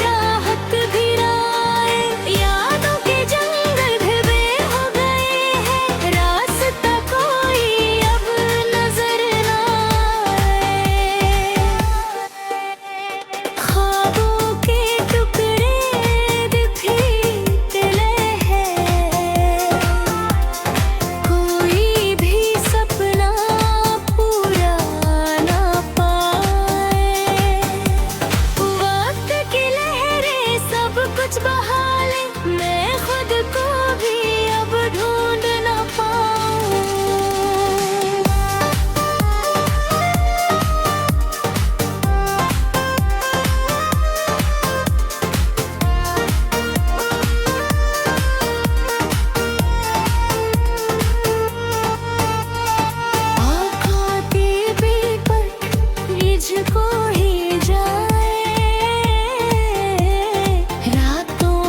चाहत भी आए, यादों के जंगल ढले हो गए हैं, रास्ता कोई अब नजर ना आए। ख्वाबों के टुकड़े बिखरे हैं, कोई भी सपना पूरा ना पाए। वक्त की लहरें सब कुछ बहा ले, मैं खुद को भी अब ढूंढ ना पाऊं। आँखों पर मुझको ही जाए, रातों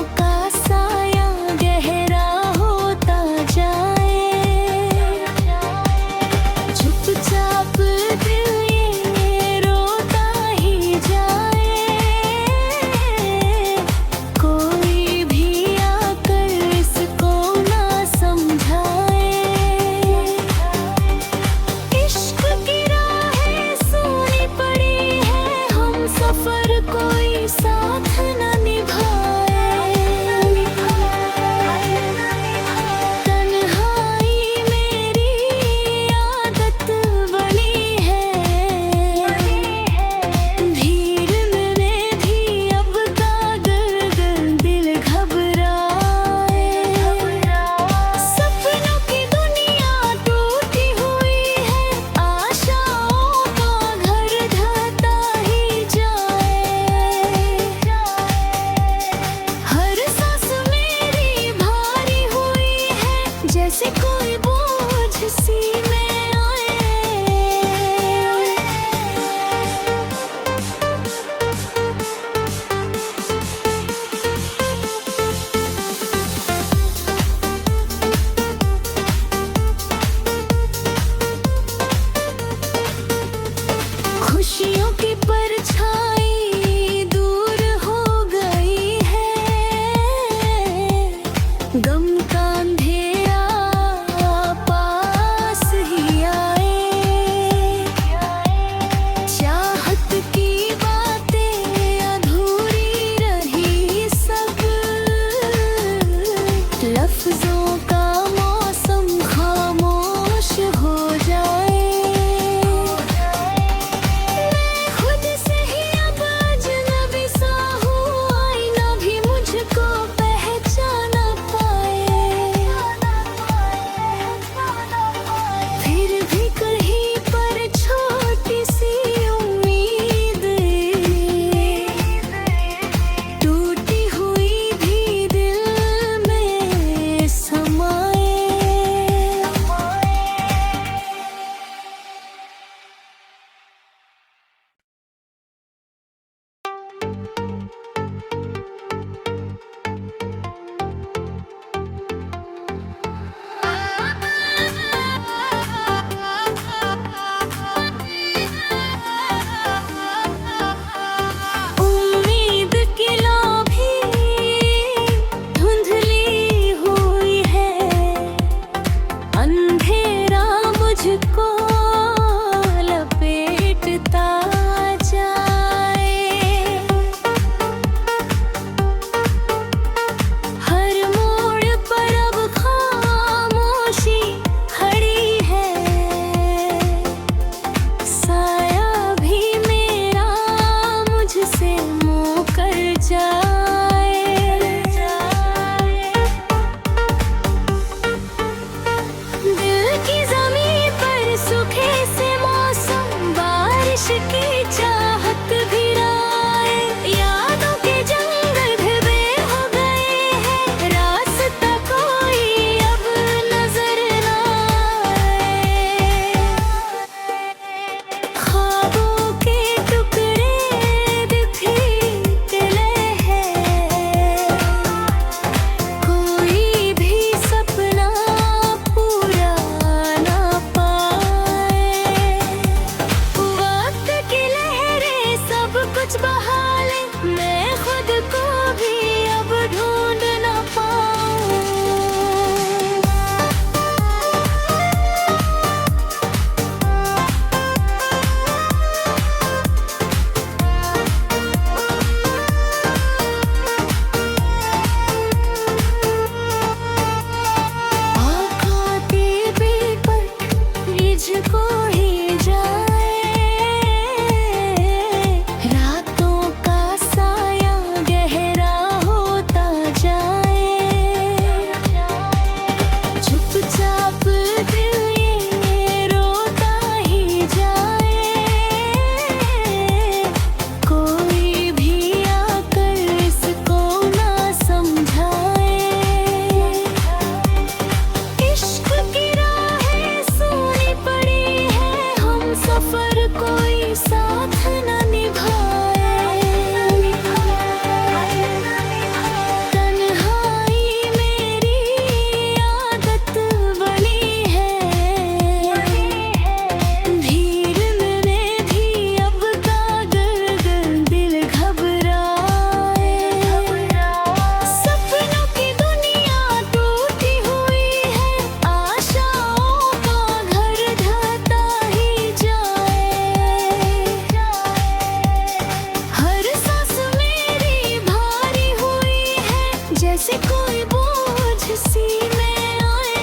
सीने आए।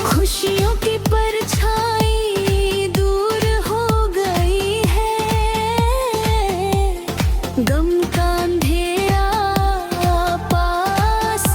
खुशियों की परछाई दूर हो गई है, गम का अंधेरा पास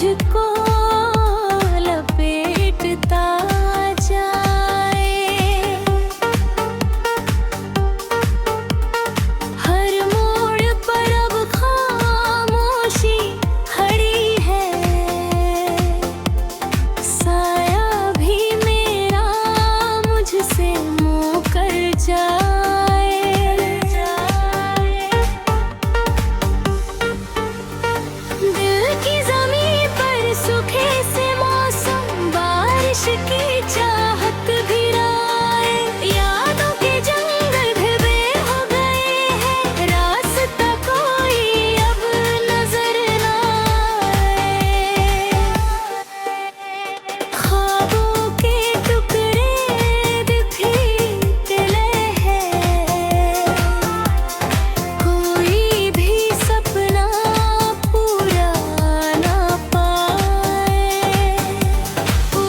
मुझको लपेटता जाए। हर मोड़ पर अब खामोशी खड़ी है, साया भी मेरा मुझसे मुकर जाए। दिल की ज़मीं पर सूखे से मौसम, बारिश की चाहत भिराए। यादों के जंगल घिरे हो गए हैं, रास्ता कोई अब नजर ना आए। ख्वाबों के टुकड़े बिखरे हैं, कोई भी सपना पूरा ना पाए।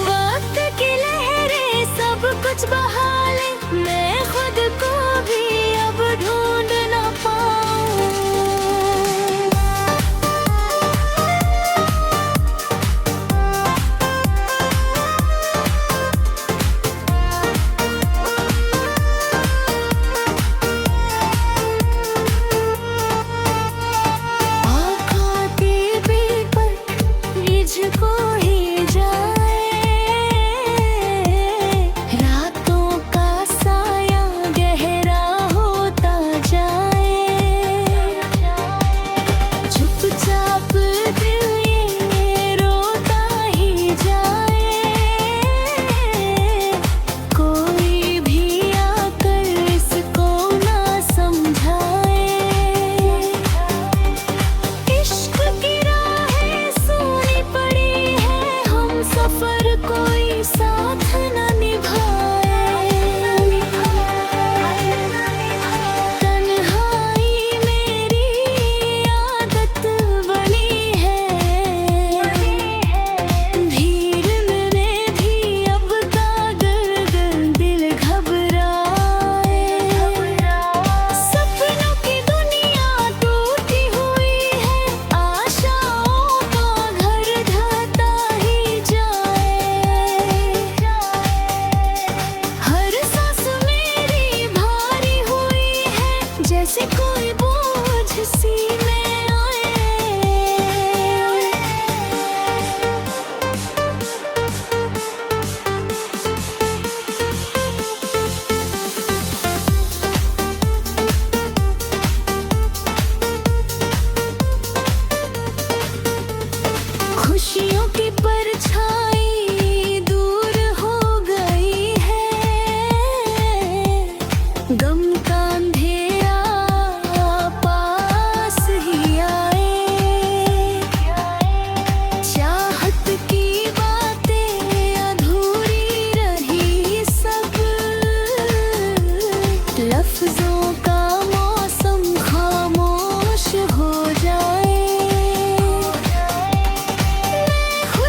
वक्त की लहरें सब कुछ बहा ले, मैं खुद को भी अब ढूंढ ना पाऊं। आँखों की पलक मुझको ही जाए, रातों का साया गहरा होता जाए। चुपचाप दिल ये रोता ही जाए, कोई भी आकर इसको ना समझाए। इश्क की राहें सूनी पड़ी है, हम सफर कोई साथ न निभाए। तन्हाई मेरी आदत बनी है, भीड़ में भी अब कागर दिल घबराए। सपनों की दुनिया टूटी हुई है, आशाओं का घर ढहता ही जाए। हर सांस मेरी भारी हुई है, जैसे कोई बोझ सीने आए। खुशियों की परछाई दूर हो गई है, गम का अंधेरा पास ही आए। चाहत की बातें अधूरी रही सब, लफ्जों का मौसम खामोश हो जाए। मैं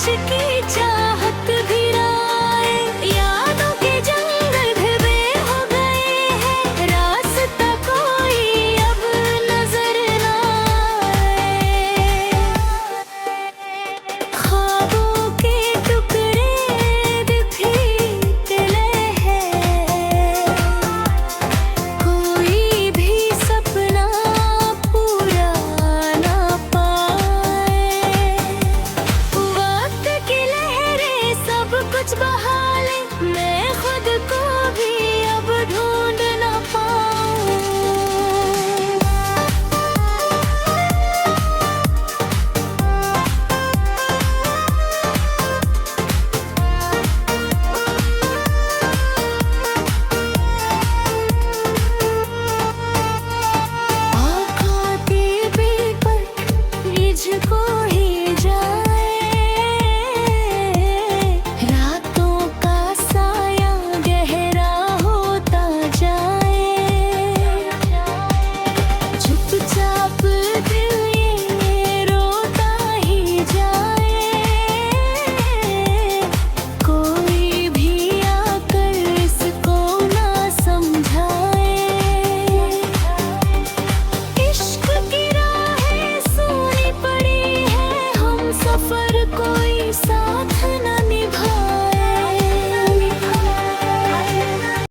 की चाह